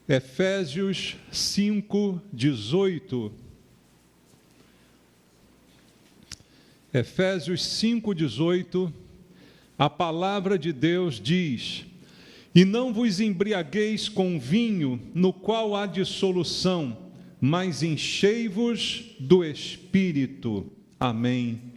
Efésios 5:18. Efésios 5:18, a palavra de Deus diz: E não vos embriagueis com vinho, no qual há dissolução, mas enchei-vos do Espírito. Amém.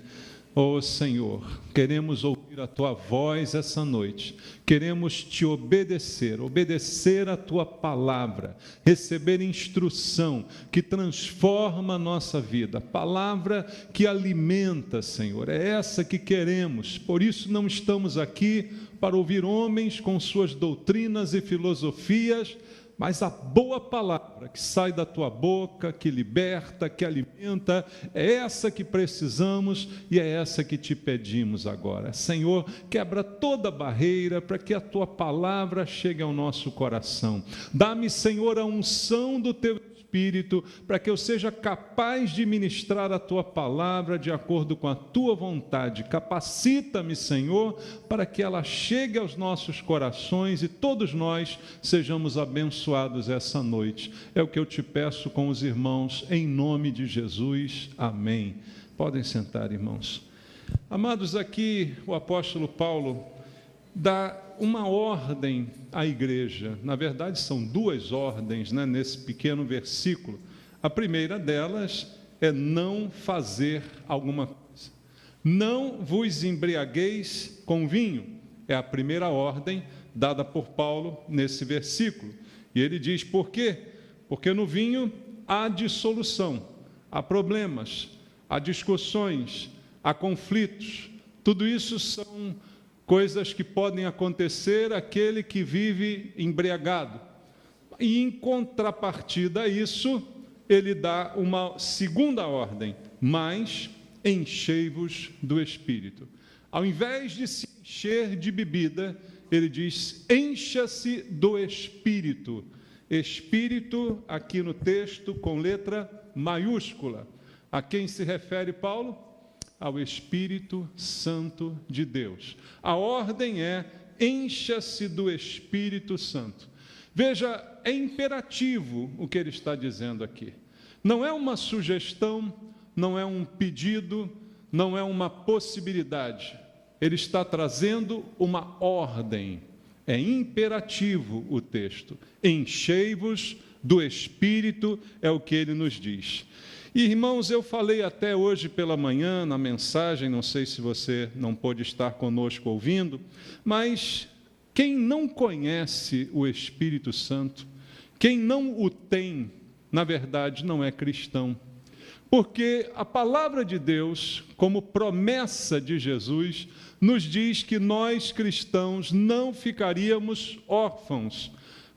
Ó Senhor, queremos ouvir a Tua voz essa noite, queremos Te obedecer a Tua palavra, receber instrução que transforma a nossa vida, palavra que alimenta, Senhor, é essa que queremos. Por isso não estamos aqui para ouvir homens com suas doutrinas e filosofias, mas a boa palavra que sai da Tua boca, que liberta, que alimenta, é essa que precisamos e é essa que Te pedimos agora. Senhor, quebra toda barreira para que a Tua palavra chegue ao nosso coração. Dá-me, Senhor, a unção do Teu Espírito, para que eu seja capaz de ministrar a Tua palavra de acordo com a Tua vontade. Capacita-me, Senhor, para que ela chegue aos nossos corações e todos nós sejamos abençoados essa noite. É o que eu Te peço com os irmãos, em nome de Jesus. Amém. Podem sentar, irmãos. Amados, aqui o apóstolo Paulo dá uma ordem à igreja. Na verdade, são duas ordens, nesse pequeno versículo. A primeira delas é não fazer alguma coisa. Não vos embriagueis com vinho. É a primeira ordem dada por Paulo nesse versículo. E ele diz por quê? Porque no vinho há dissolução, há problemas, há discussões, há conflitos. Tudo isso são coisas que podem acontecer àquele que vive embriagado. E em contrapartida a isso, ele dá uma segunda ordem: mas enchei-vos do Espírito. Ao invés de se encher de bebida, ele diz: encha-se do Espírito. Espírito, aqui no texto, com letra maiúscula. A quem se refere Paulo? Ao Espírito Santo de Deus. A ordem é: encha-se do Espírito Santo. Veja, é imperativo o que ele está dizendo aqui. Não é uma sugestão, não é um pedido, não é uma possibilidade. Ele está trazendo uma ordem. É imperativo o texto. Enchei-vos do Espírito, é o que ele nos diz. E, irmãos, eu falei até hoje pela manhã na mensagem, não sei se você não pôde estar conosco ouvindo, mas quem não conhece o Espírito Santo, quem não o tem, na verdade, não é cristão. Porque a palavra de Deus, como promessa de Jesus, nos diz que nós cristãos não ficaríamos órfãos,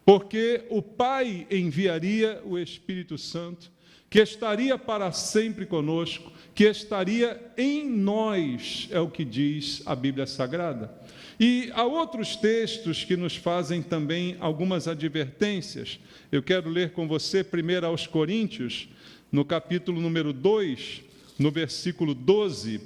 porque o Pai enviaria o Espírito Santo, que estaria para sempre conosco, que estaria em nós, é o que diz a Bíblia Sagrada. E há outros textos que nos fazem também algumas advertências. Eu quero ler com você 1 aos Coríntios, no capítulo número 2, no versículo 12.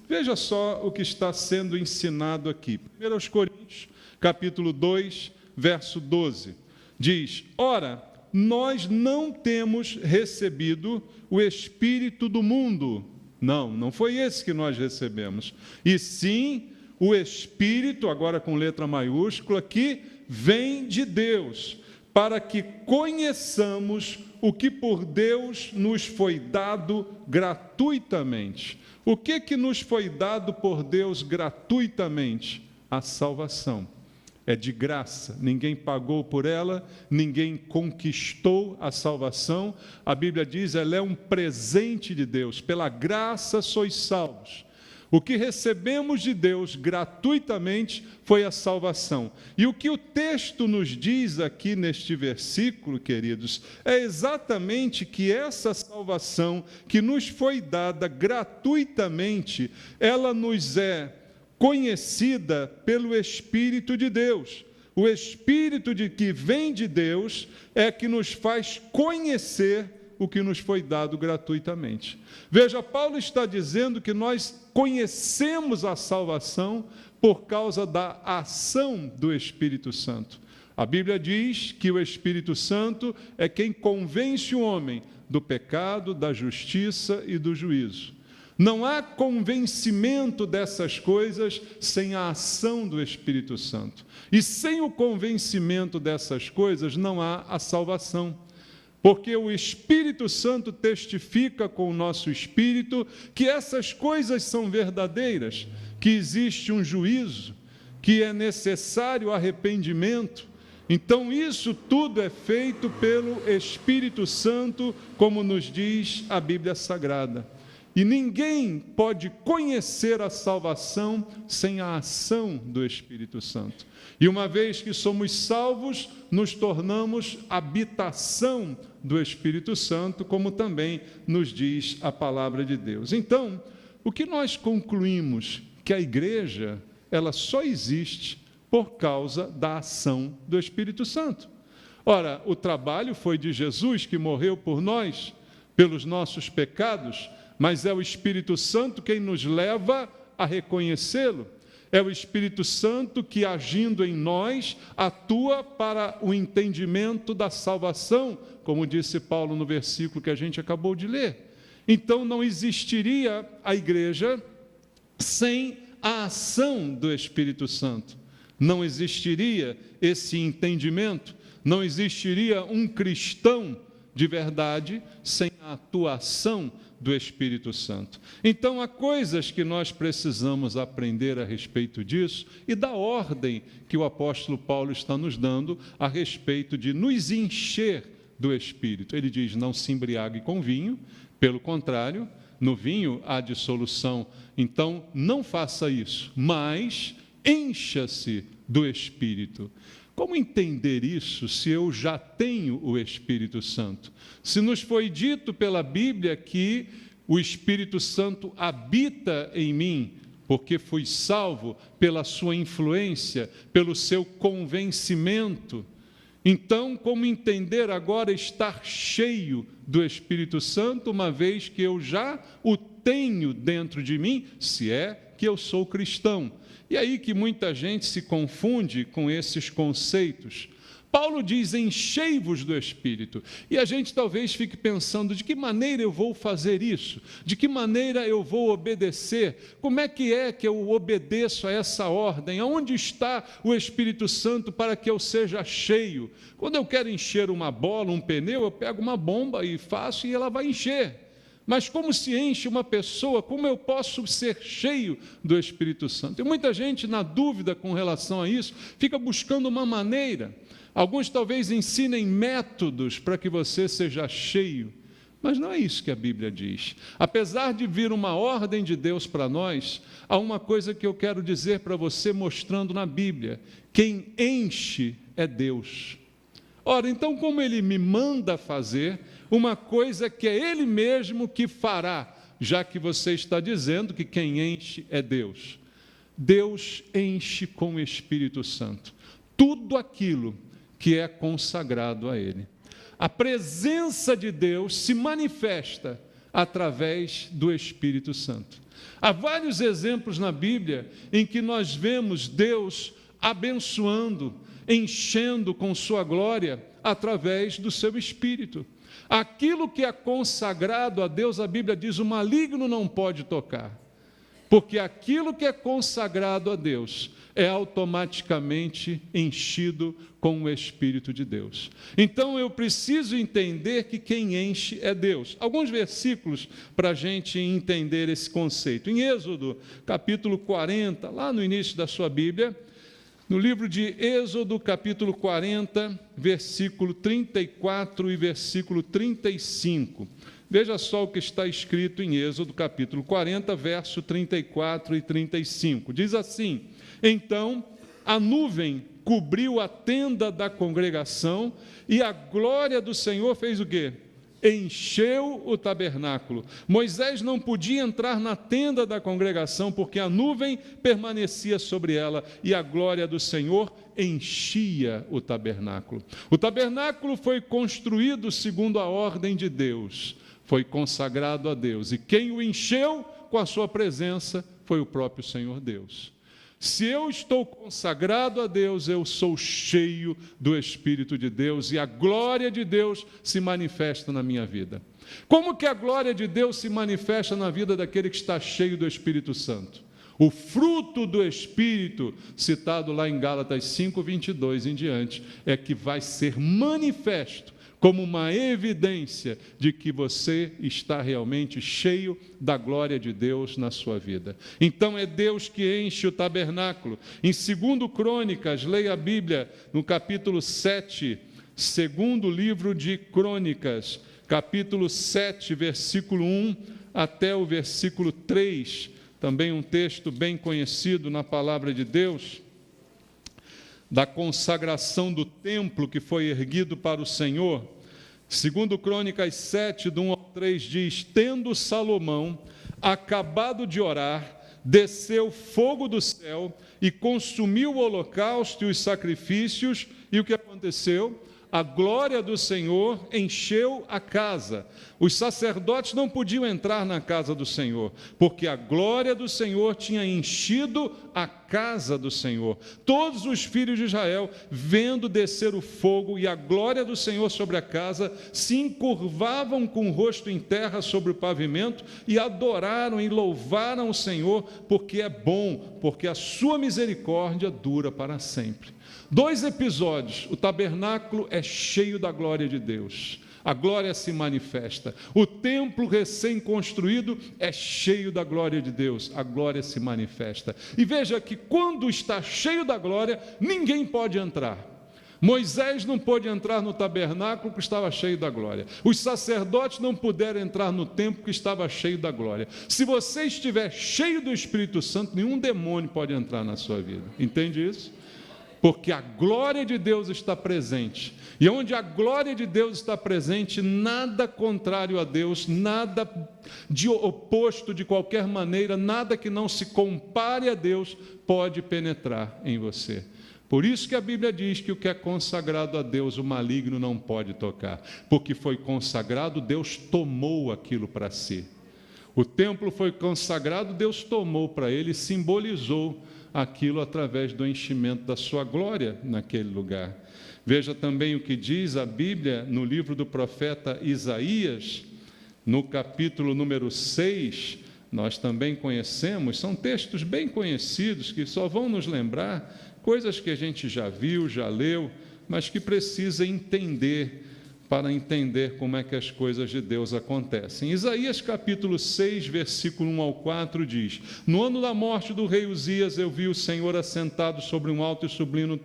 Veja só o que está sendo ensinado aqui. 1 aos Coríntios, capítulo 2, verso 12. Diz: ora, nós não temos recebido o Espírito do mundo. Não foi esse que nós recebemos. E sim, o Espírito, agora com letra maiúscula, que vem de Deus, para que conheçamos o que por Deus nos foi dado gratuitamente. O que nos foi dado por Deus gratuitamente? A salvação. É de graça, ninguém pagou por ela, ninguém conquistou a salvação. A Bíblia diz, ela é um presente de Deus, pela graça sois salvos. O que recebemos de Deus gratuitamente foi a salvação. E o que o texto nos diz aqui neste versículo, queridos, é exatamente que essa salvação que nos foi dada gratuitamente, ela nos é conhecida pelo Espírito de Deus. O Espírito que vem de Deus é que nos faz conhecer o que nos foi dado gratuitamente. Veja, Paulo está dizendo que nós conhecemos a salvação por causa da ação do Espírito Santo. A Bíblia diz que o Espírito Santo é quem convence o homem do pecado, da justiça e do juízo. Não há convencimento dessas coisas sem a ação do Espírito Santo. E sem o convencimento dessas coisas não há a salvação. Porque o Espírito Santo testifica com o nosso espírito que essas coisas são verdadeiras, que existe um juízo, que é necessário arrependimento. Então, isso tudo é feito pelo Espírito Santo, como nos diz a Bíblia Sagrada. E ninguém pode conhecer a salvação sem a ação do Espírito Santo. E uma vez que somos salvos, nos tornamos habitação do Espírito Santo, como também nos diz a palavra de Deus. Então, o que nós concluímos? Que a igreja, ela só existe por causa da ação do Espírito Santo. Ora, o trabalho foi de Jesus, que morreu por nós, pelos nossos pecados, mas é o Espírito Santo quem nos leva a reconhecê-lo. É o Espírito Santo que, agindo em nós, atua para o entendimento da salvação, como disse Paulo no versículo que a gente acabou de ler. Então, não existiria a igreja sem a ação do Espírito Santo. Não existiria esse entendimento, não existiria um cristão de verdade sem a atuação do Espírito Santo. Então, há coisas que nós precisamos aprender a respeito disso e da ordem que o apóstolo Paulo está nos dando a respeito de nos encher do Espírito. Ele diz, não se embriague com vinho, pelo contrário, no vinho há dissolução, então não faça isso, mas encha-se do Espírito. Como entender isso se eu já tenho o Espírito Santo? Se nos foi dito pela Bíblia que o Espírito Santo habita em mim, porque fui salvo pela sua influência, pelo seu convencimento, então, como entender agora estar cheio do Espírito Santo, uma vez que eu já o tenho dentro de mim, se é que eu sou cristão? E aí que muita gente se confunde com esses conceitos. Paulo diz, enchei-vos do Espírito. E a gente talvez fique pensando, de que maneira eu vou fazer isso? De que maneira eu vou obedecer? Como é que eu obedeço a essa ordem? Aonde está o Espírito Santo para que eu seja cheio? Quando eu quero encher uma bola, um pneu, eu pego uma bomba e faço e ela vai encher. Mas como se enche uma pessoa? Como eu posso ser cheio do Espírito Santo? E muita gente, na dúvida com relação a isso, fica buscando uma maneira. Alguns talvez ensinem métodos para que você seja cheio, mas não é isso que a Bíblia diz. Apesar de vir uma ordem de Deus para nós, há uma coisa que eu quero dizer para você mostrando na Bíblia: quem enche é Deus. Ora, então como Ele me manda fazer uma coisa que é Ele mesmo que fará, já que você está dizendo que quem enche é Deus? Deus enche com o Espírito Santo tudo aquilo que é consagrado a Ele. A presença de Deus se manifesta através do Espírito Santo. Há vários exemplos na Bíblia em que nós vemos Deus abençoando, enchendo com sua glória através do seu Espírito. Aquilo que é consagrado a Deus, a Bíblia diz, o maligno não pode tocar, porque aquilo que é consagrado a Deus é automaticamente enchido com o Espírito de Deus. Então eu preciso entender que quem enche é Deus. Alguns versículos para a gente entender esse conceito. Em Êxodo, capítulo 40, lá no início da sua Bíblia, no livro de Êxodo, capítulo 40, versículo 34 e versículo 35. Veja só o que está escrito em Êxodo, capítulo 40, verso 34 e 35. Diz assim: então a nuvem cobriu a tenda da congregação e a glória do Senhor fez o quê? Encheu o tabernáculo. Moisés não podia entrar na tenda da congregação porque a nuvem permanecia sobre ela e a glória do Senhor enchia o tabernáculo. O tabernáculo foi construído segundo a ordem de Deus, foi consagrado a Deus, e quem o encheu com a sua presença foi o próprio Senhor Deus. Se eu estou consagrado a Deus, eu sou cheio do Espírito de Deus e a glória de Deus se manifesta na minha vida. Como que a glória de Deus se manifesta na vida daquele que está cheio do Espírito Santo? O fruto do Espírito, citado lá em Gálatas 5:22 em diante, é que vai ser manifesto como uma evidência de que você está realmente cheio da glória de Deus na sua vida. Então é Deus que enche o tabernáculo. Em 2 Crônicas, leia a Bíblia, no capítulo 7, segundo livro de Crônicas, capítulo 7, versículo 1 até o versículo 3, também um texto bem conhecido na palavra de Deus, da consagração do templo que foi erguido para o Senhor. 2 Crônicas 7, do 1 ao 3, diz: tendo Salomão acabado de orar, desceu fogo do céu e consumiu o holocausto e os sacrifícios, e o que aconteceu? A glória do Senhor encheu a casa. Os sacerdotes não podiam entrar na casa do Senhor, porque a glória do Senhor tinha enchido a casa do Senhor. Todos os filhos de Israel, vendo descer o fogo e a glória do Senhor sobre a casa, se encurvavam com o rosto em terra sobre o pavimento e adoraram e louvaram o Senhor, porque é bom, porque a sua misericórdia dura para sempre. 2 episódios, o tabernáculo é cheio da glória de Deus, a glória se manifesta. O templo recém-construído é cheio da glória de Deus, a glória se manifesta. E veja que quando está cheio da glória, ninguém pode entrar. Moisés não pôde entrar no tabernáculo porque estava cheio da glória. Os sacerdotes não puderam entrar no templo porque estava cheio da glória. Se você estiver cheio do Espírito Santo, nenhum demônio pode entrar na sua vida. Entende isso? Porque a glória de Deus está presente. E onde a glória de Deus está presente, nada contrário a Deus, nada de oposto de qualquer maneira, nada que não se compare a Deus pode penetrar em você. Por isso que a Bíblia diz que o que é consagrado a Deus, o maligno não pode tocar. Porque foi consagrado, Deus tomou aquilo para si. O templo foi consagrado, Deus tomou para ele, simbolizou aquilo através do enchimento da sua glória naquele lugar. Veja também o que diz a Bíblia no livro do profeta Isaías, no capítulo número 6, nós também conhecemos, são textos bem conhecidos que só vão nos lembrar coisas que a gente já viu, já leu, mas que precisa entender para entender como é que as coisas de Deus acontecem. Isaías capítulo 6, versículo 1 ao 4 diz: no ano da morte do rei Uzias, eu vi o Senhor assentado sobre um alto e sublime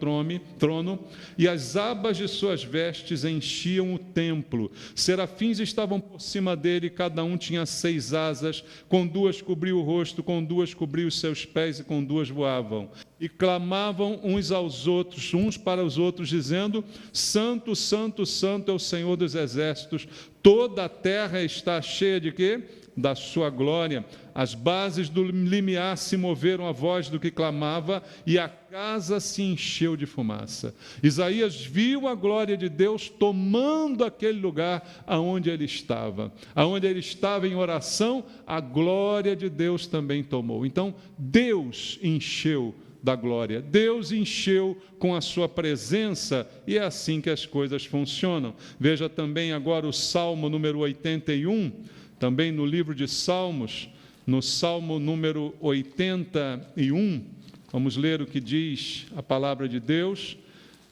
trono, e as abas de suas vestes enchiam o templo. Serafins estavam por cima dele, cada um tinha 6 asas, com 2 cobriu o rosto, com 2 cobriu os seus pés e com 2 voavam. E clamavam uns aos outros, uns para os outros, dizendo: Santo, Santo, Santo é o Senhor dos exércitos, toda a terra está cheia de quê? Da sua glória. As bases do limiar se moveram à voz do que clamava, e a casa se encheu de fumaça. Isaías viu a glória de Deus tomando aquele lugar aonde ele estava. Aonde ele estava em oração, a glória de Deus também tomou. Então, Deus encheu da glória. Deus encheu com a sua presença, e é assim que as coisas funcionam. Veja também agora o Salmo número 81, também no livro de Salmos, no Salmo número 81, vamos ler o que diz a palavra de Deus.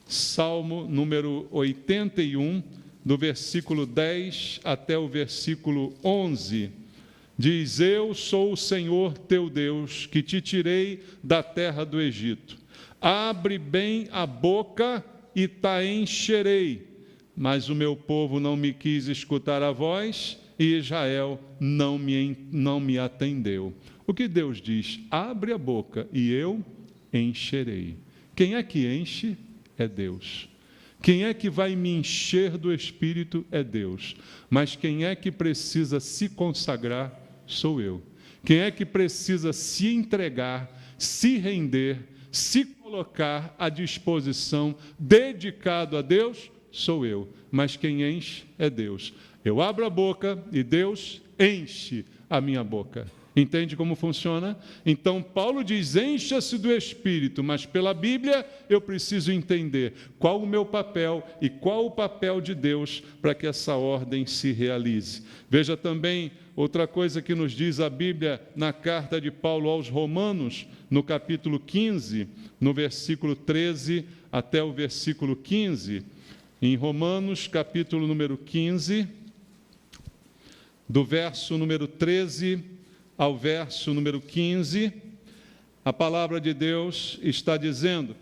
Salmo número 81, do versículo 10 até o versículo 11. Diz: eu sou o Senhor teu Deus, que te tirei da terra do Egito. Abre bem a boca e te encherei. Mas o meu povo não me quis escutar a voz, e Israel não me atendeu. O que Deus diz? Abre a boca e eu encherei. Quem é que enche? É Deus. Quem é que vai me encher do Espírito? É Deus. Mas quem é que precisa se consagrar? Sou eu. Quem é que precisa se entregar, se render, se colocar à disposição, dedicado a Deus? Sou eu. Mas quem enche é Deus. Eu abro a boca e Deus enche a minha boca. Entende como funciona? Então, Paulo diz, encha-se do Espírito, mas pela Bíblia eu preciso entender qual o meu papel e qual o papel de Deus para que essa ordem se realize. Veja também outra coisa que nos diz a Bíblia na carta de Paulo aos Romanos, no capítulo 15, no versículo 13 até o versículo 15. Em Romanos, capítulo número 15, do verso número 13 ao verso número 15, a palavra de Deus está dizendo: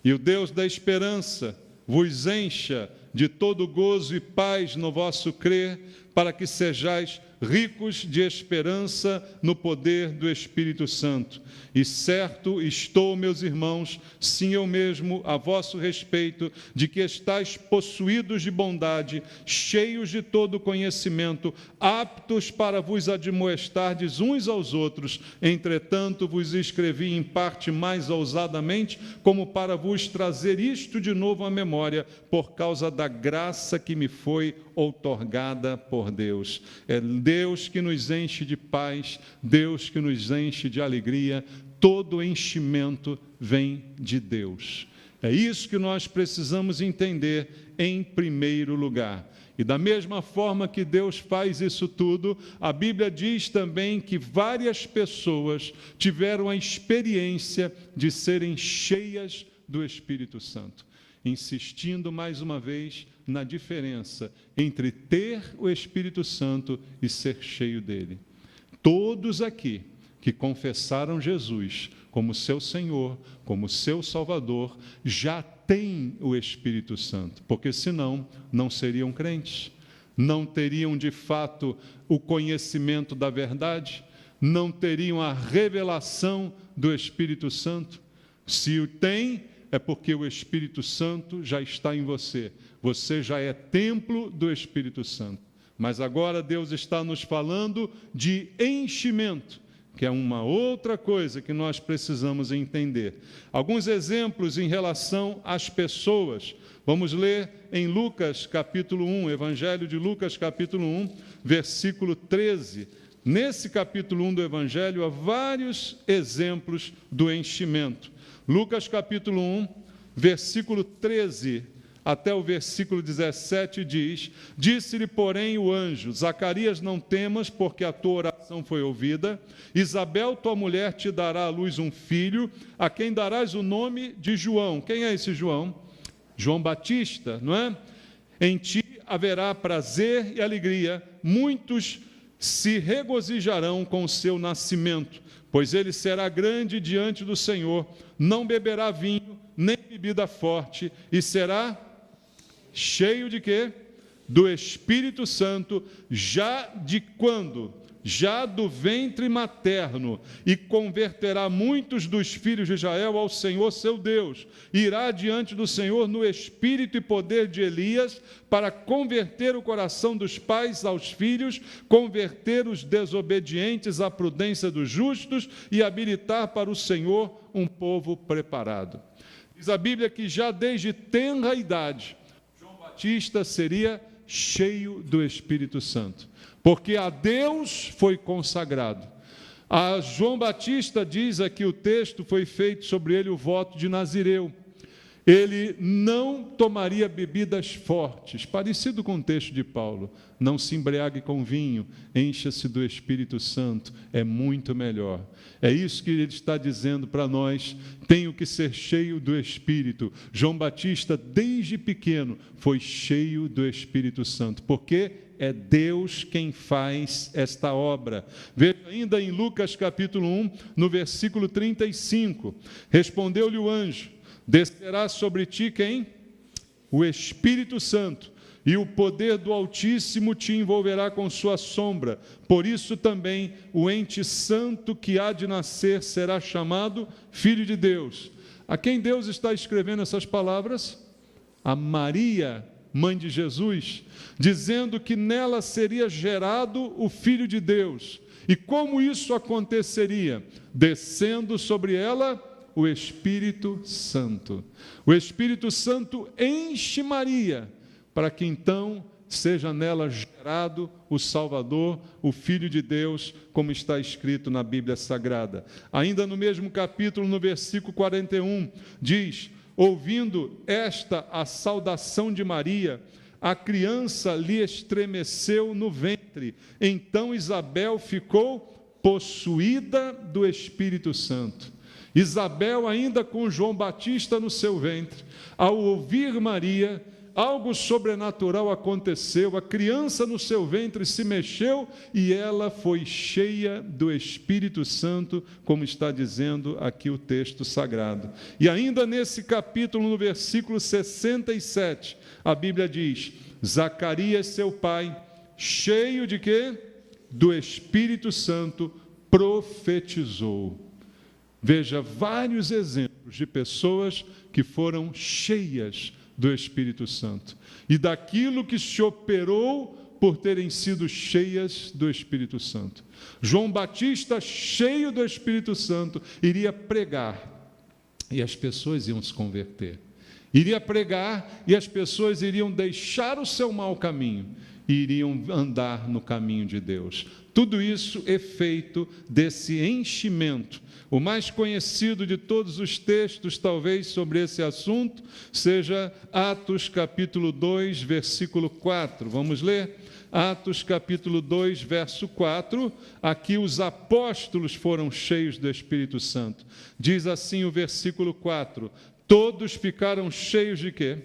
e o Deus da esperança vos encha de todo gozo e paz no vosso crer, para que sejais ricos de esperança no poder do Espírito Santo. E certo estou, meus irmãos, sim eu mesmo, a vosso respeito, de que estáis possuídos de bondade, cheios de todo conhecimento, aptos para vos admoestardes uns aos outros. Entretanto, vos escrevi em parte mais ousadamente, como para vos trazer isto de novo à memória, por causa da graça que me foi outorgada por Deus. É Deus que nos enche de paz, Deus que nos enche de alegria. Todo enchimento vem de Deus. É isso que nós precisamos entender em primeiro lugar. E da mesma forma que Deus faz isso tudo, a Bíblia diz também que várias pessoas tiveram a experiência de serem cheias do Espírito Santo, insistindo mais uma vez na diferença entre ter o Espírito Santo e ser cheio dele. Todos aqui que confessaram Jesus como seu Senhor, como seu Salvador, já têm o Espírito Santo, porque senão não seriam crentes, não teriam de fato o conhecimento da verdade, não teriam a revelação do Espírito Santo. Se o tem, é porque o Espírito Santo já está em você, você já é templo do Espírito Santo. Mas agora Deus está nos falando de enchimento, que é uma outra coisa que nós precisamos entender. Alguns exemplos em relação às pessoas. Vamos ler em Lucas capítulo 1, Evangelho de Lucas capítulo 1, versículo 13. Nesse capítulo 1 do Evangelho há vários exemplos do enchimento. Lucas capítulo 1, versículo 13 até o versículo 17 diz: disse-lhe, porém, o anjo: Zacarias, não temas, porque a tua oração foi ouvida. Isabel, tua mulher, te dará à luz um filho, a quem darás o nome de João. Quem é esse João? João Batista, não é? Em ti haverá prazer e alegria, muitos se regozijarão com o seu nascimento, pois ele será grande diante do Senhor, não beberá vinho, nem bebida forte, e será cheio de quê? Do Espírito Santo, já de quando? Já do ventre materno, e converterá muitos dos filhos de Israel ao Senhor seu Deus. Irá diante do Senhor no espírito e poder de Elias, para converter o coração dos pais aos filhos, converter os desobedientes à prudência dos justos e habilitar para o Senhor um povo preparado. Diz a Bíblia que já desde tenra idade, João Batista seria cheio do Espírito Santo, porque a Deus foi consagrado. A João Batista, diz aqui o texto, foi feito sobre ele o voto de Nazireu. Ele não tomaria bebidas fortes, parecido com o texto de Paulo. Não se embriague com vinho, encha-se do Espírito Santo, é muito melhor. É isso que ele está dizendo para nós, tenho que ser cheio do Espírito. João Batista, desde pequeno, foi cheio do Espírito Santo, porque é Deus quem faz esta obra. Veja ainda em Lucas capítulo 1, no versículo 35, respondeu-lhe o anjo: descerá sobre ti quem? O Espírito Santo, e o poder do Altíssimo te envolverá com sua sombra. Por isso também o ente santo que há de nascer será chamado Filho de Deus. A quem Deus está escrevendo essas palavras? A Maria, mãe de Jesus, dizendo que nela seria gerado o Filho de Deus. E como isso aconteceria? Descendo sobre ela o Espírito Santo. O Espírito Santo enche Maria, para que então seja nela gerado o Salvador, o Filho de Deus, como está escrito na Bíblia Sagrada. Ainda no mesmo capítulo, no versículo 41, diz: ouvindo esta a saudação de Maria, a criança lhe estremeceu no ventre. Então Isabel ficou possuída do Espírito Santo. Isabel, ainda com João Batista no seu ventre, ao ouvir Maria, algo sobrenatural aconteceu, a criança no seu ventre se mexeu e ela foi cheia do Espírito Santo, como está dizendo aqui o texto sagrado. E ainda nesse capítulo, no versículo 67, a Bíblia diz: Zacarias, seu pai, cheio de quê? Do Espírito Santo, profetizou. Veja vários exemplos de pessoas que foram cheias do Espírito Santo e daquilo que se operou por terem sido cheias do Espírito Santo. João Batista, cheio do Espírito Santo, iria pregar e as pessoas iam se converter. Iria pregar e as pessoas iriam deixar o seu mau caminho e iriam andar no caminho de Deus. Tudo isso é feito desse enchimento. O mais conhecido de todos os textos, talvez, sobre esse assunto, seja Atos capítulo 2, versículo 4. Vamos ler? Atos capítulo 2, verso 4. Aqui os apóstolos foram cheios do Espírito Santo. Diz assim o versículo 4. Todos ficaram cheios de quê?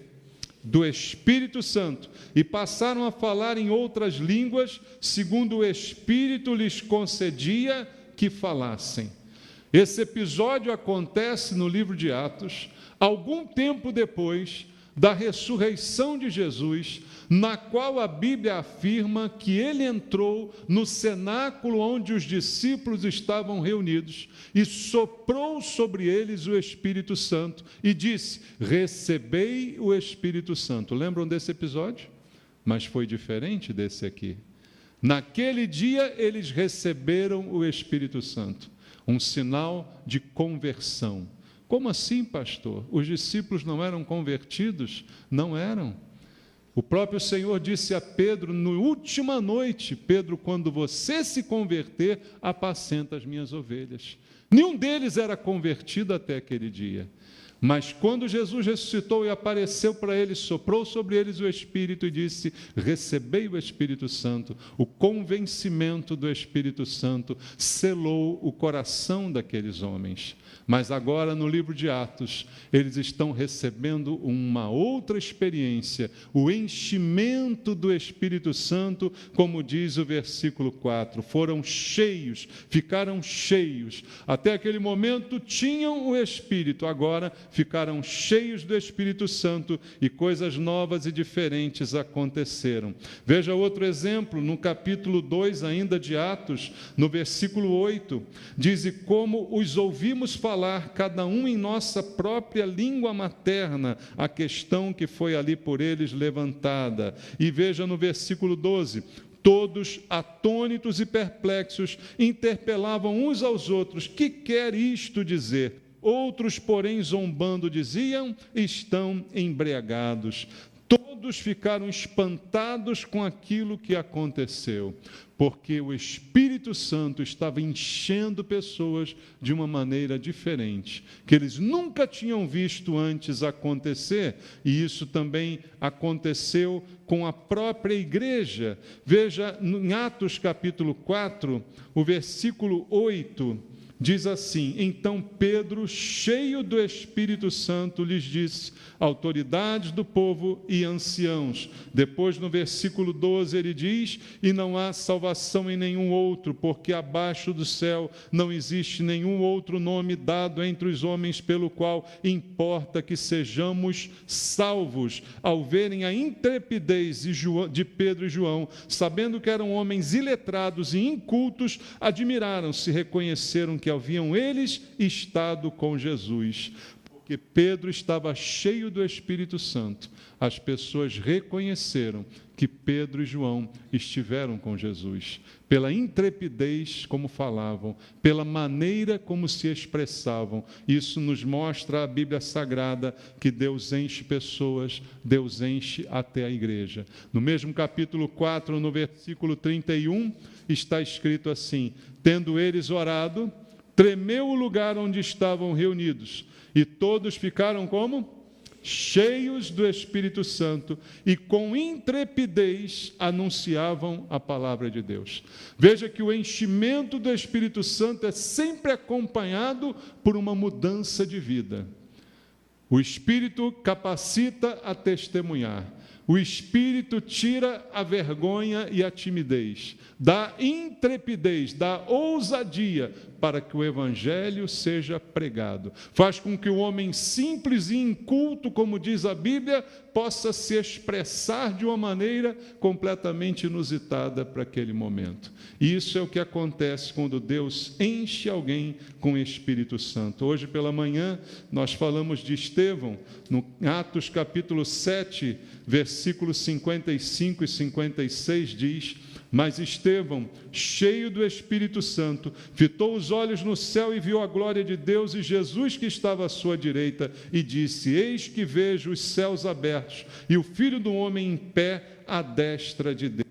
Do Espírito Santo, e passaram a falar em outras línguas, segundo o Espírito lhes concedia que falassem. Esse episódio acontece no livro de Atos, algum tempo depois da ressurreição de Jesus, na qual a Bíblia afirma que ele entrou no cenáculo onde os discípulos estavam reunidos e soprou sobre eles o Espírito Santo e disse: recebei o Espírito Santo. Lembram desse episódio? Mas foi diferente desse aqui. Naquele dia eles receberam o Espírito Santo, um sinal de conversão. Como assim, pastor? Os discípulos não eram convertidos? Não eram. O próprio Senhor disse a Pedro, na última noite: Pedro, quando você se converter, apacenta as minhas ovelhas. Nenhum deles era convertido até aquele dia. Mas quando Jesus ressuscitou e apareceu para eles, soprou sobre eles o Espírito e disse: recebei o Espírito Santo. O convencimento do Espírito Santo selou o coração daqueles homens. Mas agora, no livro de Atos, eles estão recebendo uma outra experiência, o enchimento do Espírito Santo, como diz o versículo 4. Foram cheios, ficaram cheios. Até aquele momento tinham o Espírito, agora ficaram cheios do Espírito Santo e coisas novas e diferentes aconteceram. Veja outro exemplo, no capítulo 2 ainda de Atos, no versículo 8, diz: e como os ouvimos falar, cada um em nossa própria língua materna, a questão que foi ali por eles levantada. E veja no versículo 12, todos atônitos e perplexos interpelavam uns aos outros: que quer isto dizer? Outros, porém, zombando, diziam: estão embriagados. Todos ficaram espantados com aquilo que aconteceu, porque o Espírito Santo estava enchendo pessoas de uma maneira diferente, que eles nunca tinham visto antes acontecer, e isso também aconteceu com a própria igreja. Veja, em Atos capítulo 4, o versículo 8, diz assim: então Pedro, cheio do Espírito Santo, lhes disse: autoridades do povo e anciãos. Depois, no versículo 12, ele diz: e não há salvação em nenhum outro, porque abaixo do céu não existe nenhum outro nome dado entre os homens pelo qual importa que sejamos salvos. Ao verem a intrepidez de Pedro e João, sabendo que eram homens iletrados e incultos, admiraram-se, reconheceram que haviam eles estado com Jesus. porque Pedro estava cheio do Espírito Santo. As pessoas reconheceram que Pedro e João estiveram com Jesus, pela intrepidez como falavam, pela maneira como se expressavam. Isso nos mostra a Bíblia Sagrada, que Deus enche pessoas, Deus enche até a igreja. No mesmo capítulo 4, no versículo 31, está escrito assim: tendo eles orado, tremeu o lugar onde estavam reunidos, e todos ficaram como? Cheios do Espírito Santo, e com intrepidez anunciavam a palavra de Deus. Veja que o enchimento do Espírito Santo é sempre acompanhado por uma mudança de vida. O Espírito capacita a testemunhar. O Espírito tira a vergonha e a timidez, dá intrepidez, dá ousadia para que o Evangelho seja pregado. Faz com que o homem simples e inculto, como diz a Bíblia, possa se expressar de uma maneira completamente inusitada para aquele momento. E isso é o que acontece quando Deus enche alguém com o Espírito Santo. Hoje pela manhã nós falamos de Estevão, no Atos capítulo 7, versículos 55 e 56 diz: mas Estevão, cheio do Espírito Santo, fitou os olhos no céu e viu a glória de Deus e Jesus que estava à sua direita, e disse: eis que vejo os céus abertos e o Filho do Homem em pé à destra de Deus.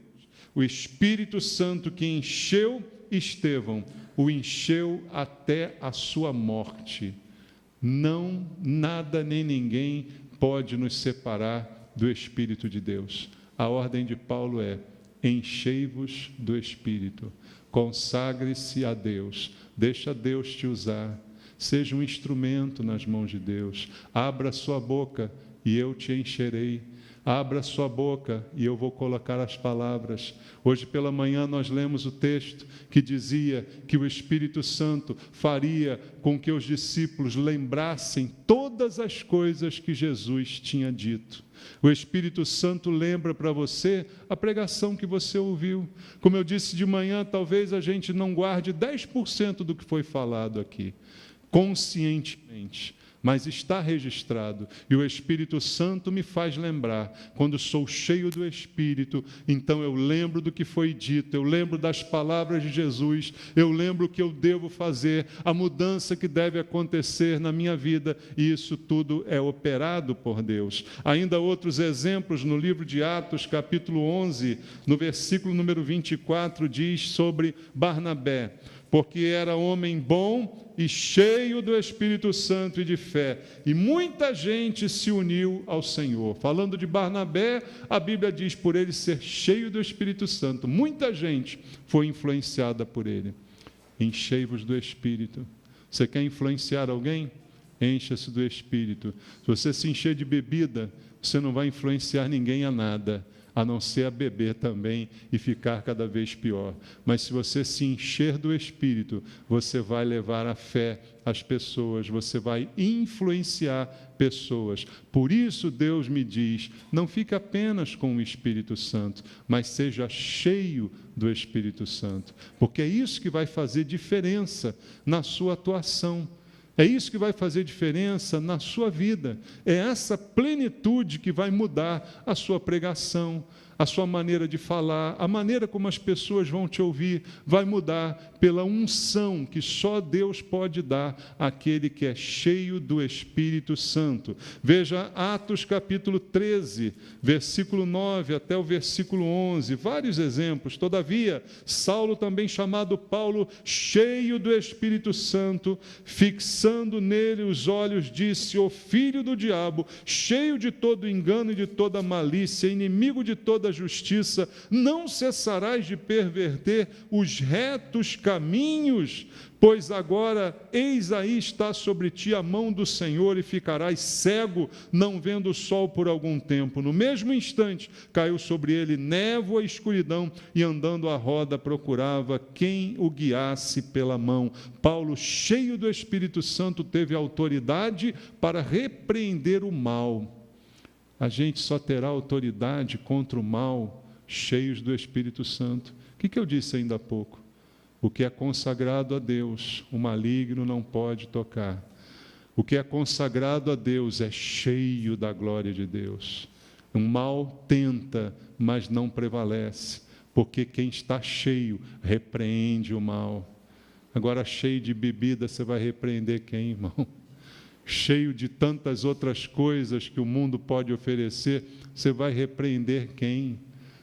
O Espírito Santo que encheu Estevão, o encheu até a sua morte. Não, nada nem ninguém pode nos separar do Espírito de Deus. A ordem de Paulo é: enchei-vos do Espírito, consagre-se a Deus, deixa Deus te usar, seja um instrumento nas mãos de Deus. Abra sua boca e eu te encherei. Abra sua boca e eu vou colocar as palavras. Hoje pela manhã nós lemos o texto que dizia que o Espírito Santo faria com que os discípulos lembrassem todas as coisas que Jesus tinha dito. O Espírito Santo lembra para você a pregação que você ouviu. Como eu disse de manhã, talvez a gente não guarde 10% do que foi falado aqui, conscientemente, mas está registrado, e o Espírito Santo me faz lembrar. Quando sou cheio do Espírito, então eu lembro do que foi dito, eu lembro das palavras de Jesus, eu lembro o que eu devo fazer, a mudança que deve acontecer na minha vida, e isso tudo é operado por Deus. Ainda outros exemplos no livro de Atos, capítulo 11, no versículo número 24, diz sobre Barnabé: porque era homem bom e cheio do Espírito Santo e de fé, e muita gente se uniu ao Senhor. Falando de Barnabé, a Bíblia diz: por ele ser cheio do Espírito Santo, muita gente foi influenciada por ele. Enchei-vos do Espírito. Você quer influenciar alguém? Encha-se do Espírito. Se você se encher de bebida, você não vai influenciar ninguém a nada, a não ser a beber também e ficar cada vez pior. Mas se você se encher do Espírito, você vai levar a fé às pessoas, você vai influenciar pessoas. Por isso Deus me diz: não fique apenas com o Espírito Santo, mas seja cheio do Espírito Santo, porque é isso que vai fazer diferença na sua atuação. É isso que vai fazer diferença na sua vida. É essa plenitude que vai mudar a sua pregação, a sua maneira de falar, a maneira como as pessoas vão te ouvir, vai mudar pela unção que só Deus pode dar àquele que é cheio do Espírito Santo. Veja Atos capítulo 13, versículo 9 até o versículo 11, vários exemplos. Todavia, Saulo, também chamado Paulo, cheio do Espírito Santo, fixando nele os olhos, disse: ó filho do diabo, cheio de todo engano e de toda malícia, inimigo de toda justiça, não cessarás de perverter os retos caminhos, pois agora, eis aí está sobre ti a mão do Senhor, e ficarás cego, não vendo o sol por algum tempo. No mesmo instante, caiu sobre ele névoa e escuridão, e andando à roda procurava quem o guiasse pela mão. Paulo, cheio do Espírito Santo, teve autoridade para repreender o mal. A gente só terá autoridade contra o mal cheios do Espírito Santo. O que eu disse ainda há pouco? O que é consagrado a Deus, o maligno não pode tocar. O que é consagrado a Deus é cheio da glória de Deus. O mal tenta, mas não prevalece, porque quem está cheio repreende o mal. Agora, cheio de bebida, você vai repreender quem, irmão? Cheio de tantas outras coisas que o mundo pode oferecer, você vai repreender quem?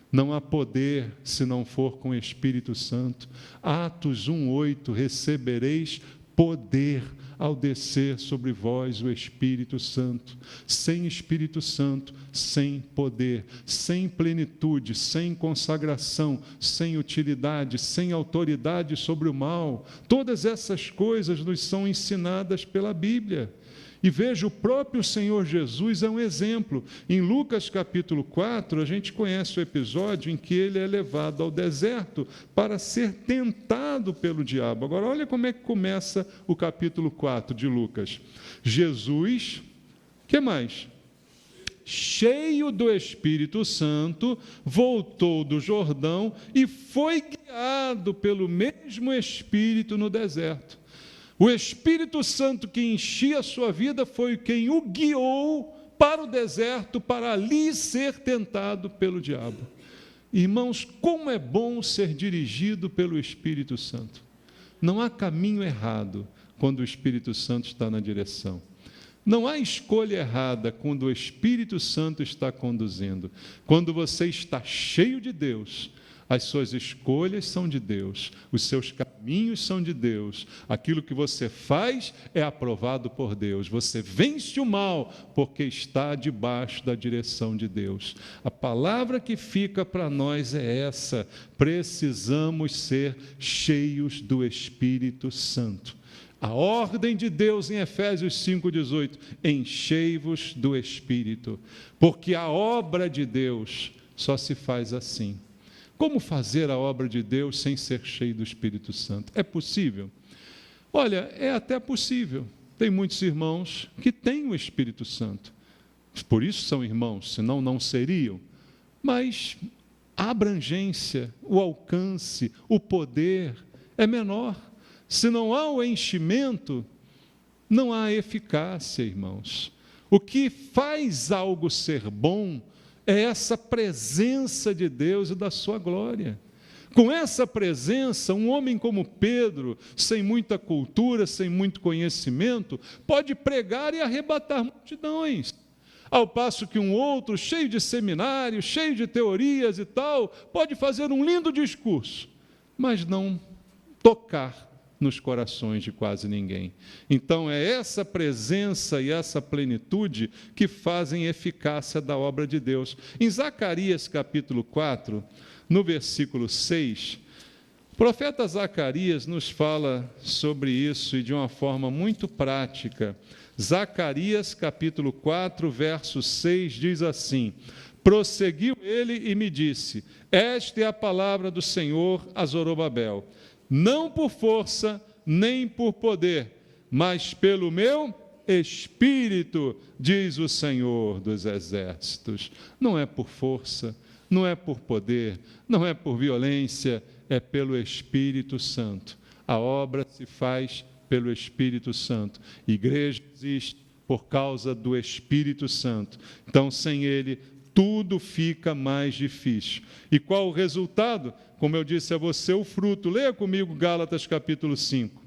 Não há poder se não for com o Espírito Santo. Atos 1:8, recebereis poder ao descer sobre vós o Espírito Santo. Sem Espírito Santo, sem poder, sem plenitude, sem consagração, sem utilidade, sem autoridade sobre o mal. Todas essas coisas nos são ensinadas pela Bíblia. E veja, o próprio Senhor Jesus é um exemplo. Em Lucas capítulo 4, a gente conhece o episódio em que ele é levado ao deserto para ser tentado pelo diabo. Agora, olha como é que começa o capítulo 4 de Lucas. Jesus, o que mais? Cheio do Espírito Santo, voltou do Jordão e foi guiado pelo mesmo Espírito no deserto. O Espírito Santo que enchia a sua vida foi quem o guiou para o deserto, para ali ser tentado pelo diabo. Irmãos, como é bom ser dirigido pelo Espírito Santo. Não há caminho errado quando o Espírito Santo está na direção. Não há escolha errada quando o Espírito Santo está conduzindo. Quando você está cheio de Deus, as suas escolhas são de Deus, os seus caminhos são de Deus, aquilo que você faz é aprovado por Deus, você vence o mal porque está debaixo da direção de Deus. A palavra que fica para nós é essa: precisamos ser cheios do Espírito Santo. A ordem de Deus em Efésios 5,18, enchei-vos do Espírito, porque a obra de Deus só se faz assim. Como fazer a obra de Deus sem ser cheio do Espírito Santo? É possível? Olha, é até possível. Tem muitos irmãos que têm o Espírito Santo. Por isso são irmãos, senão não seriam. Mas a abrangência, o alcance, o poder é menor. Se não há o enchimento, não há eficácia, irmãos. O que faz algo ser bom é essa presença de Deus e da sua glória. Com essa presença, um homem como Pedro, sem muita cultura, sem muito conhecimento, pode pregar e arrebatar multidões. Ao passo que um outro, cheio de seminários, cheio de teorias e tal, pode fazer um lindo discurso, mas não tocar nos corações de quase ninguém. Então, é essa presença e essa plenitude que fazem eficácia da obra de Deus. Em Zacarias, capítulo 4, no versículo 6, o profeta Zacarias nos fala sobre isso e de uma forma muito prática. Zacarias, capítulo 4, verso 6, diz assim: prosseguiu ele e me disse, esta é a palavra do Senhor a Zorobabel, não por força, nem por poder, mas pelo meu Espírito, diz o Senhor dos Exércitos. Não é por força, não é por poder, não é por violência, é pelo Espírito Santo. A obra se faz pelo Espírito Santo. Igreja existe por causa do Espírito Santo. Então, sem ele, tudo fica mais difícil. E qual o resultado? Como eu disse a você, o fruto. Leia comigo Gálatas capítulo 5.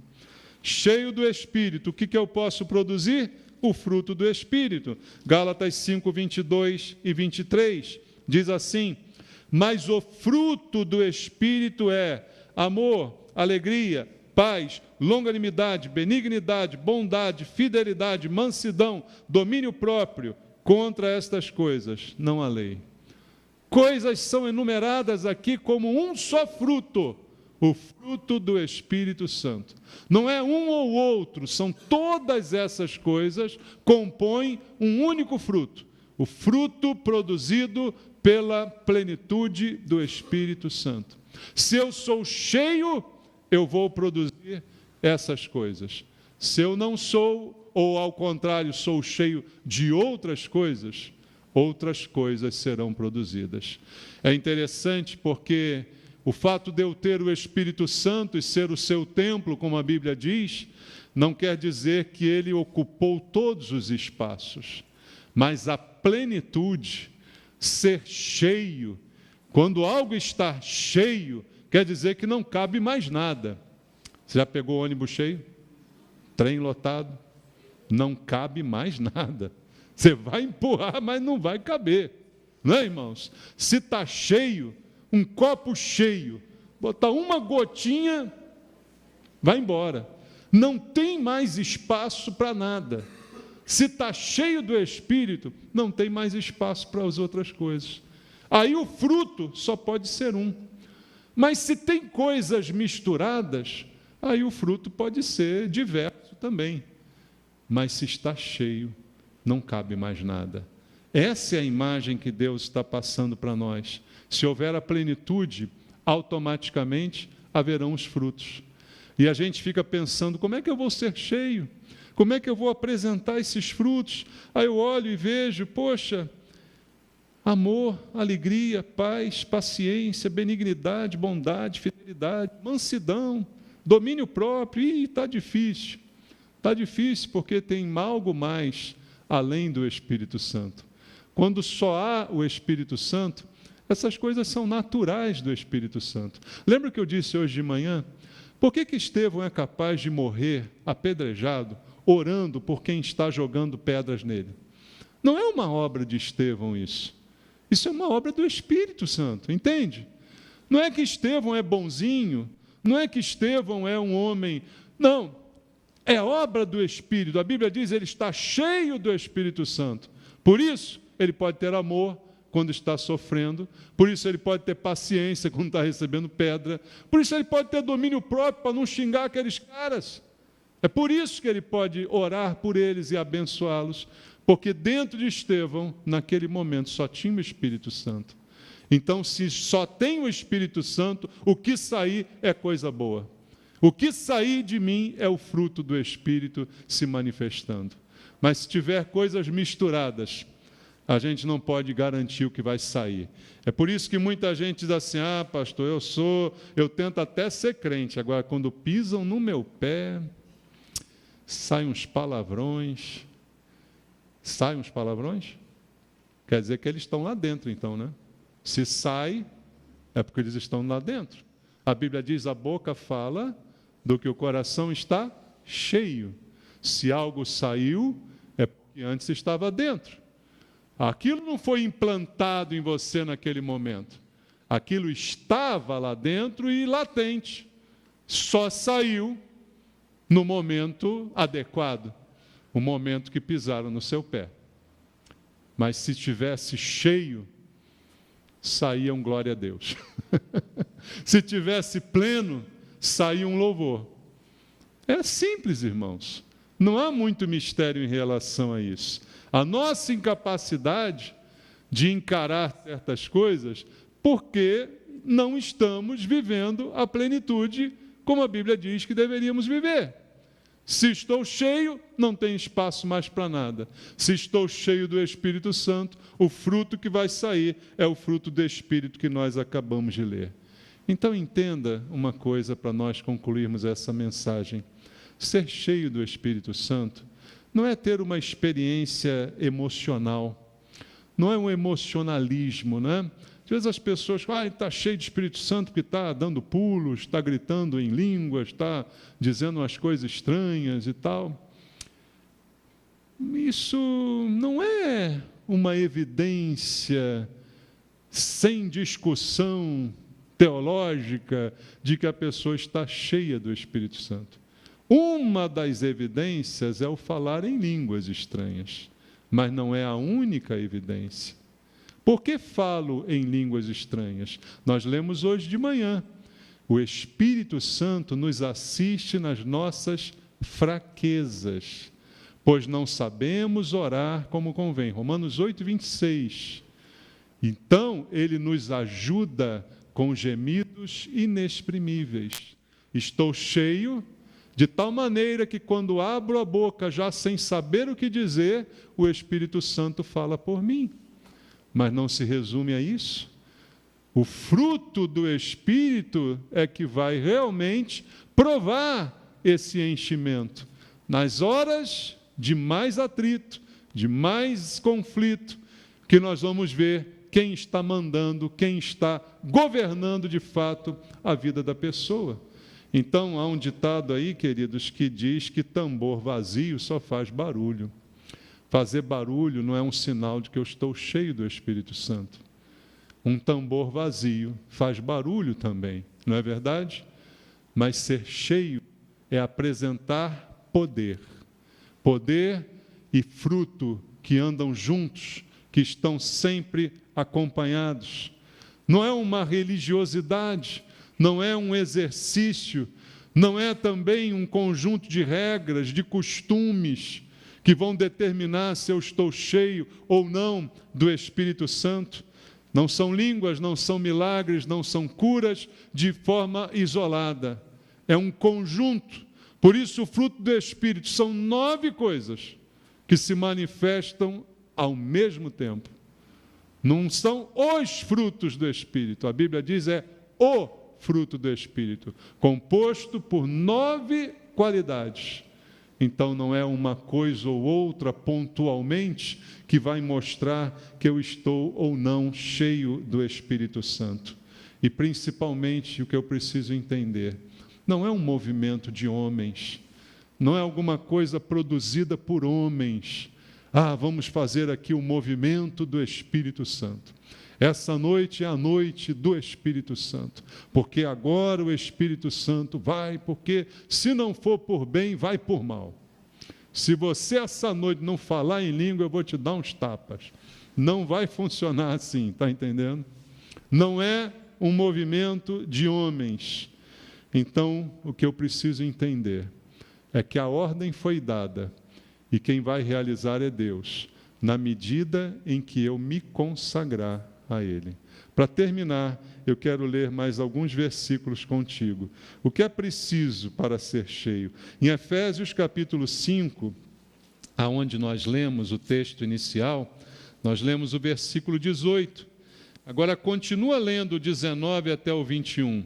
Cheio do Espírito, o que eu posso produzir? O fruto do Espírito. Gálatas 5, 22 e 23, diz assim, mas o fruto do Espírito é amor, alegria, paz, longanimidade, benignidade, bondade, fidelidade, mansidão, domínio próprio. Contra estas coisas não há lei. Coisas são enumeradas aqui como um só fruto, o fruto do Espírito Santo. Não é um ou outro, são todas essas coisas, compõem um único fruto, o fruto produzido pela plenitude do Espírito Santo. Se eu sou cheio, eu vou produzir essas coisas. Se eu não sou, ou ao contrário, sou cheio de outras coisas serão produzidas. É interessante porque o fato de eu ter o Espírito Santo e ser o seu templo, como a Bíblia diz, não quer dizer que ele ocupou todos os espaços, mas a plenitude, ser cheio, quando algo está cheio, quer dizer que não cabe mais nada. Você já pegou ônibus cheio? Trem lotado? Não cabe mais nada. Você vai empurrar, mas não vai caber. Não é, irmãos? Se está cheio, um copo cheio, botar uma gotinha, vai embora. Não tem mais espaço para nada. Se está cheio do Espírito, não tem mais espaço para as outras coisas. Aí o fruto só pode ser um. Mas se tem coisas misturadas, aí o fruto pode ser diverso também. Mas se está cheio, não cabe mais nada. Essa é a imagem que Deus está passando para nós. Se houver a plenitude, automaticamente haverão os frutos. E a gente fica pensando, como é que eu vou ser cheio? Como é que eu vou apresentar esses frutos? Aí eu olho e vejo, poxa, amor, alegria, paz, paciência, benignidade, bondade, fidelidade, mansidão, domínio próprio. Ih, está difícil. Está difícil porque tem algo mais além do Espírito Santo. Quando só há o Espírito Santo, essas coisas são naturais do Espírito Santo. Lembra que eu disse hoje de manhã? Por que Estevão é capaz de morrer apedrejado, orando por quem está jogando pedras nele? Não é uma obra de Estevão isso. Isso é uma obra do Espírito Santo, entende? Não é que Estevão é bonzinho, não é que Estevão é um homem... Não, é obra do Espírito. A Bíblia diz que ele está cheio do Espírito Santo. Por isso, ele pode ter amor quando está sofrendo, por isso ele pode ter paciência quando está recebendo pedra, por isso ele pode ter domínio próprio para não xingar aqueles caras. É por isso que ele pode orar por eles e abençoá-los, porque dentro de Estevão, naquele momento, só tinha o Espírito Santo. Então, se só tem o Espírito Santo, o que sair é coisa boa. O que sair de mim é o fruto do Espírito se manifestando. Mas se tiver coisas misturadas, a gente não pode garantir o que vai sair. É por isso que muita gente diz assim, pastor, eu tento até ser crente, agora quando pisam no meu pé, saem uns palavrões. Saem uns palavrões? Quer dizer que eles estão lá dentro, então, né? Se sai, é porque eles estão lá dentro. A Bíblia diz, a boca fala do que o coração está cheio. Se algo saiu, é porque antes estava dentro. Aquilo não foi implantado em você naquele momento. Aquilo estava lá dentro e latente. Só saiu no momento adequado, o momento que pisaram no seu pé. Mas se tivesse cheio, saía um glória a Deus. Se tivesse pleno, saía um louvor. É simples, irmãos. Não há muito mistério em relação a isso. A nossa incapacidade de encarar certas coisas, porque não estamos vivendo a plenitude como a Bíblia diz que deveríamos viver. Se estou cheio, não tem espaço mais para nada. Se estou cheio do Espírito Santo, o fruto que vai sair é o fruto do Espírito que nós acabamos de ler. Então entenda uma coisa para nós concluirmos essa mensagem. Ser cheio do Espírito Santo não é ter uma experiência emocional, não é um emocionalismo, né? Às vezes as pessoas falam, está cheio de Espírito Santo porque está dando pulos, está gritando em línguas, está dizendo umas coisas estranhas e tal. Isso não é uma evidência sem discussão teológica de que a pessoa está cheia do Espírito Santo. Uma das evidências é o falar em línguas estranhas, mas não é a única evidência. Por que falo em línguas estranhas? Nós lemos hoje de manhã. O Espírito Santo nos assiste nas nossas fraquezas, pois não sabemos orar como convém. Romanos 8, 26. Então, ele nos ajuda com gemidos inexprimíveis. Estou cheio, de tal maneira que quando abro a boca, já sem saber o que dizer, o Espírito Santo fala por mim. Mas não se resume a isso. O fruto do Espírito é que vai realmente provar esse enchimento. nas horas de mais atrito, de mais conflito, que nós vamos ver quem está mandando, quem está governando de fato a vida da pessoa. Então, há um ditado aí, queridos, que diz que tambor vazio só faz barulho. Fazer barulho não é um sinal de que eu estou cheio do Espírito Santo. Um tambor vazio faz barulho também, não é verdade? Mas ser cheio é apresentar poder. Poder e fruto que andam juntos, que estão sempre acompanhados. Não é uma religiosidade, não é um exercício, não é também um conjunto de regras, de costumes, que vão determinar se eu estou cheio ou não do Espírito Santo. Não são línguas, não são milagres, não são curas de forma isolada. É um conjunto. Por isso, o fruto do Espírito são 9 coisas que se manifestam ao mesmo tempo. Não são os frutos do Espírito. A Bíblia diz o fruto do Espírito, composto por 9 qualidades. Então, não é uma coisa ou outra pontualmente que vai mostrar que eu estou ou não cheio do Espírito Santo. E, principalmente, o que eu preciso entender, não é um movimento de homens, não é alguma coisa produzida por homens. Vamos fazer aqui o movimento do Espírito Santo. Essa noite é a noite do Espírito Santo, porque agora o Espírito Santo vai, porque se não for por bem, vai por mal. Se você essa noite não falar em língua, eu vou te dar uns tapas. Não vai funcionar assim, está entendendo? Não é um movimento de homens. Então, o que eu preciso entender é que a ordem foi dada e quem vai realizar é Deus, na medida em que eu me consagrar a Ele. Para terminar, eu quero ler mais alguns versículos contigo. O que é preciso para ser cheio? Em Efésios capítulo 5, aonde nós lemos o texto inicial, nós lemos o versículo 18. Agora continua lendo o 19 até o 21.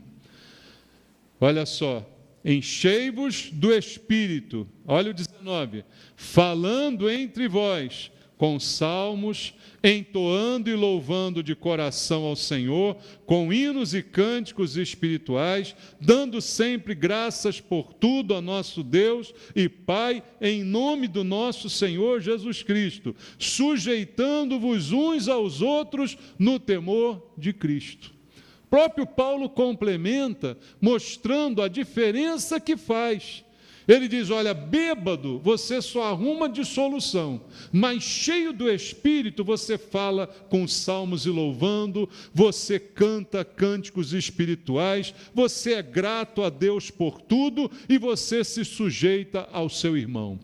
Olha só. Enchei-vos do Espírito, olha o 19, falando entre vós, com salmos, entoando e louvando de coração ao Senhor, com hinos e cânticos espirituais, dando sempre graças por tudo a nosso Deus e Pai, em nome do nosso Senhor Jesus Cristo, sujeitando-vos uns aos outros no temor de Cristo. O próprio Paulo complementa, mostrando a diferença que faz. Ele diz, olha, bêbado, você só arruma dissolução, mas cheio do Espírito, você fala com salmos e louvando, você canta cânticos espirituais, você é grato a Deus por tudo e você se sujeita ao seu irmão.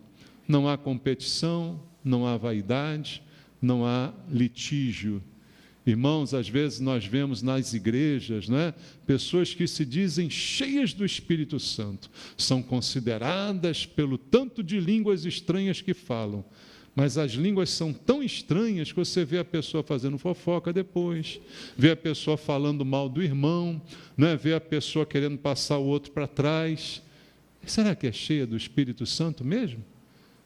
Não há competição, não há vaidade, não há litígio. Irmãos, às vezes nós vemos nas igrejas, pessoas que se dizem cheias do Espírito Santo, são consideradas pelo tanto de línguas estranhas que falam, mas as línguas são tão estranhas que você vê a pessoa fazendo fofoca depois, vê a pessoa falando mal do irmão, vê a pessoa querendo passar o outro para trás. Será que é cheia do Espírito Santo mesmo?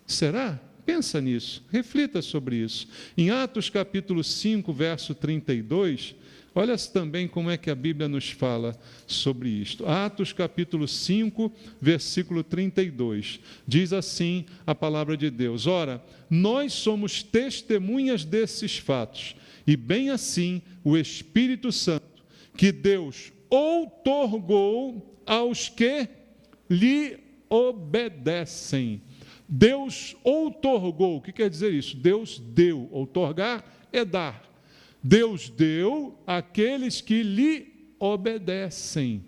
Será? Pensa nisso, reflita sobre isso. Em Atos capítulo 5, verso 32, olha também como é que a Bíblia nos fala sobre isto. Atos capítulo 5, versículo 32, diz assim a palavra de Deus: ora, nós somos testemunhas desses fatos, e bem assim o Espírito Santo, que Deus outorgou aos que lhe obedecem. Deus outorgou, o que quer dizer isso? Deus deu, outorgar é dar. Deus deu àqueles que lhe obedecem.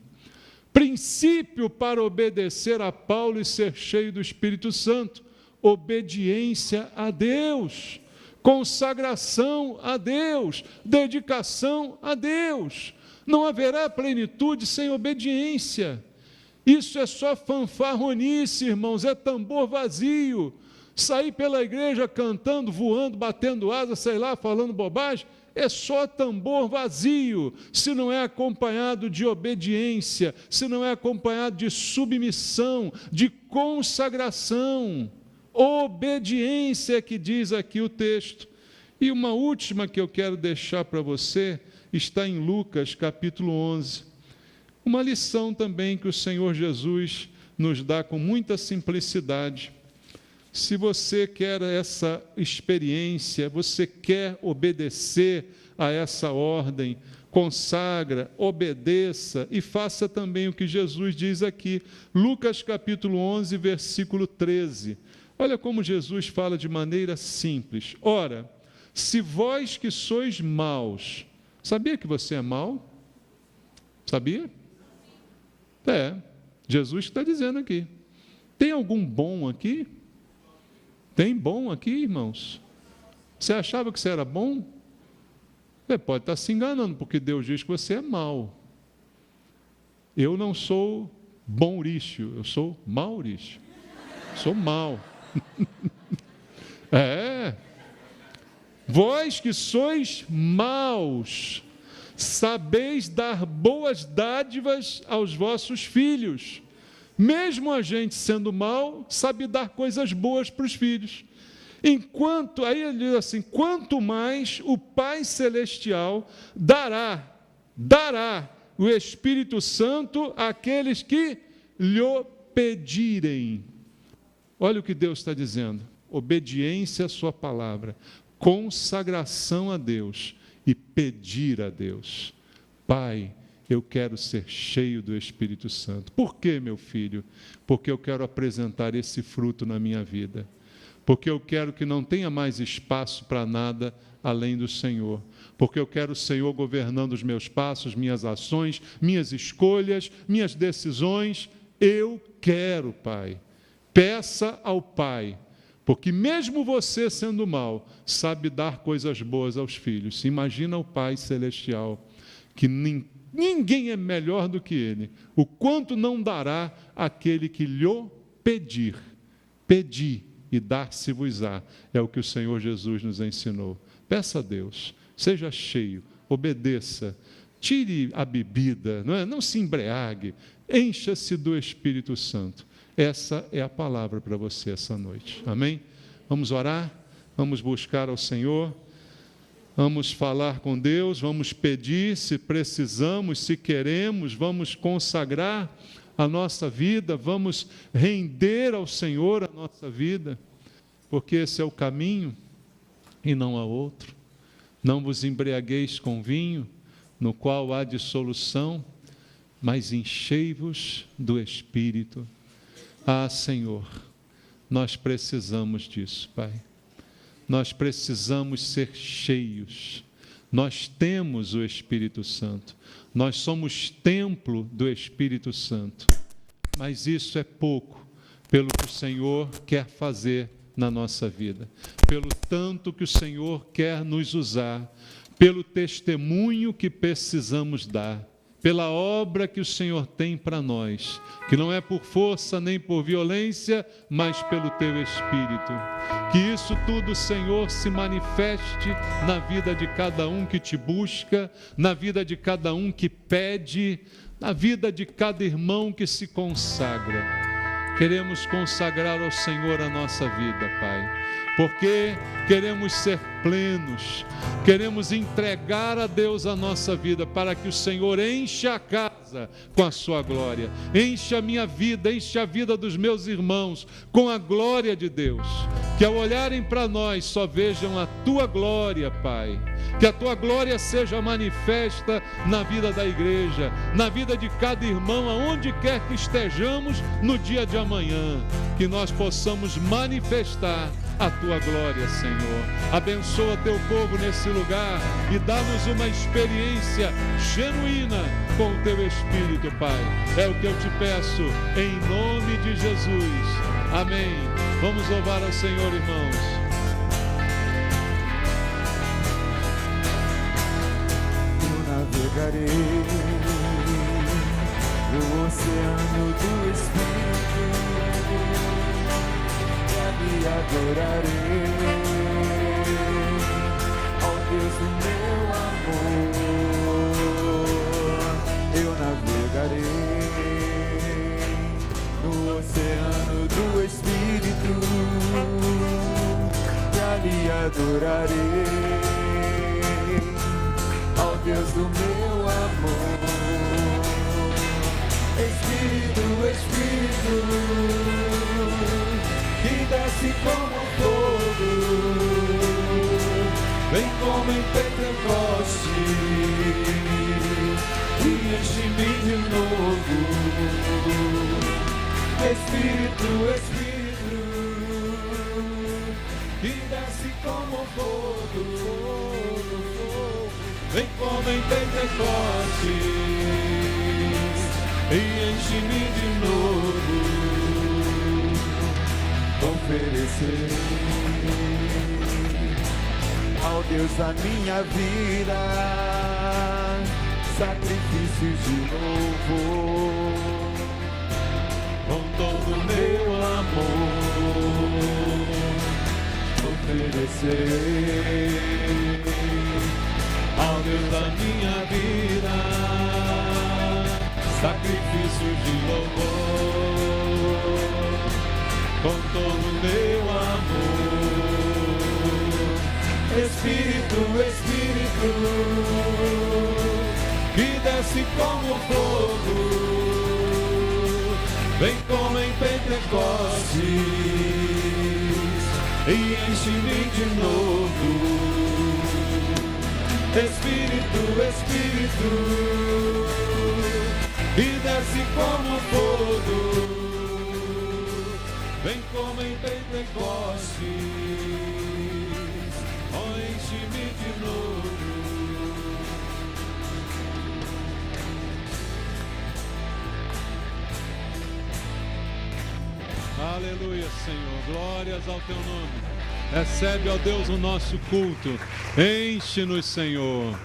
Princípio para obedecer a Paulo e ser cheio do Espírito Santo: obediência a Deus, consagração a Deus, dedicação a Deus. Não haverá plenitude sem obediência. Isso é só fanfarronice, irmãos, é tambor vazio. sair pela igreja cantando, voando, batendo asa, sei lá, falando bobagem, é só tambor vazio, se não é acompanhado de obediência, se não é acompanhado de submissão, de consagração. Obediência que diz aqui o texto. E uma última que eu quero deixar para você, está em Lucas capítulo 11. Uma lição também que o Senhor Jesus nos dá com muita simplicidade. Se você quer essa experiência, você quer obedecer a essa ordem, consagra, obedeça e faça também o que Jesus diz aqui. Lucas capítulo 11, versículo 13. Olha como Jesus fala de maneira simples. Ora, se vós que sois maus, sabia que você é mau? Sabia? Jesus está dizendo aqui. Tem algum bom aqui? Tem bom aqui, irmãos? Você achava que você era bom? Você pode estar se enganando, porque Deus diz que você é mau. Eu não sou Maurício, eu sou Maurício. Sou mau. Vós que sois maus, sabeis dar boas dádivas aos vossos filhos. Mesmo a gente sendo mau, sabe dar coisas boas para os filhos. Aí ele diz assim, quanto mais o Pai Celestial dará o Espírito Santo àqueles que lhe pedirem. Olha o que Deus está dizendo. Obediência à sua palavra, consagração a Deus e pedir a Deus. Pai, eu quero ser cheio do Espírito Santo. Por quê, meu filho? Porque eu quero apresentar esse fruto na minha vida. Porque eu quero que não tenha mais espaço para nada além do Senhor. Porque eu quero o Senhor governando os meus passos, minhas ações, minhas escolhas, minhas decisões. Eu quero, Pai. Peça ao Pai. Porque mesmo você sendo mau, sabe dar coisas boas aos filhos. Imagina o Pai Celestial, que ninguém é melhor do que Ele. O quanto não dará aquele que lhe pedir. Pedi e dar-se-vos-á. É o que o Senhor Jesus nos ensinou. Peça a Deus, seja cheio, obedeça, tire a bebida, não se embriague, encha-se do Espírito Santo. Essa é a palavra para você essa noite. Amém? Vamos orar, vamos buscar ao Senhor. Vamos falar com Deus, vamos pedir, se precisamos, se queremos, vamos consagrar a nossa vida, vamos render ao Senhor a nossa vida, porque esse é o caminho e não há outro. Não vos embriagueis com vinho, no qual há dissolução, mas enchei-vos do Espírito. Ah, Senhor, nós precisamos disso, Pai. Nós precisamos ser cheios. Nós temos o Espírito Santo. Nós somos templo do Espírito Santo. Mas isso é pouco pelo que o Senhor quer fazer na nossa vida. Pelo tanto que o Senhor quer nos usar. Pelo testemunho que precisamos dar. Pela obra que o Senhor tem para nós, que não é por força nem por violência, mas pelo Teu Espírito. Que isso tudo, Senhor, se manifeste na vida de cada um que Te busca, na vida de cada um que pede, na vida de cada irmão que se consagra. Queremos consagrar ao Senhor a nossa vida, Pai, porque queremos ser plenos, queremos entregar a Deus a nossa vida, para que o Senhor encha a casa com a sua glória, encha a minha vida, encha a vida dos meus irmãos com a glória de Deus, que ao olharem para nós só vejam a Tua glória, Pai, que a Tua glória seja manifesta na vida da igreja, na vida de cada irmão, aonde quer que estejamos no dia de amanhã, que nós possamos manifestar a Tua glória, Senhor. Abençoa Teu povo nesse lugar e dá-nos uma experiência genuína com o Teu Espírito, Pai. É o que eu Te peço, em nome de Jesus. Amém. Vamos louvar ao Senhor, irmãos. Eu navegarei no oceano do Espírito, adorarei. Ao Deus do meu amor, eu navegarei no oceano do Espírito e ali adorarei ao Deus do meu amor. Espírito, Espírito, que desce como fogo, vem como em Pentecoste e enche-me de novo. Espírito, Espírito, que desce como fogo, vem como em Pentecoste e enche-me de novo. Oferecerei ao Deus da minha vida sacrifícios de louvor, com todo o meu amor. Oferecerei ao Deus da minha vida sacrifícios de louvor, com todo o meu amor. Espírito, Espírito, que desce como fogo, vem como em Pentecostes e enche-me de novo. Espírito, Espírito, que desce como fogo, vem como em Pentecostes, oh, enche-me de novo. Aleluia, Senhor, glórias ao teu nome. Recebe, ó Deus, o nosso culto. Enche-nos, Senhor.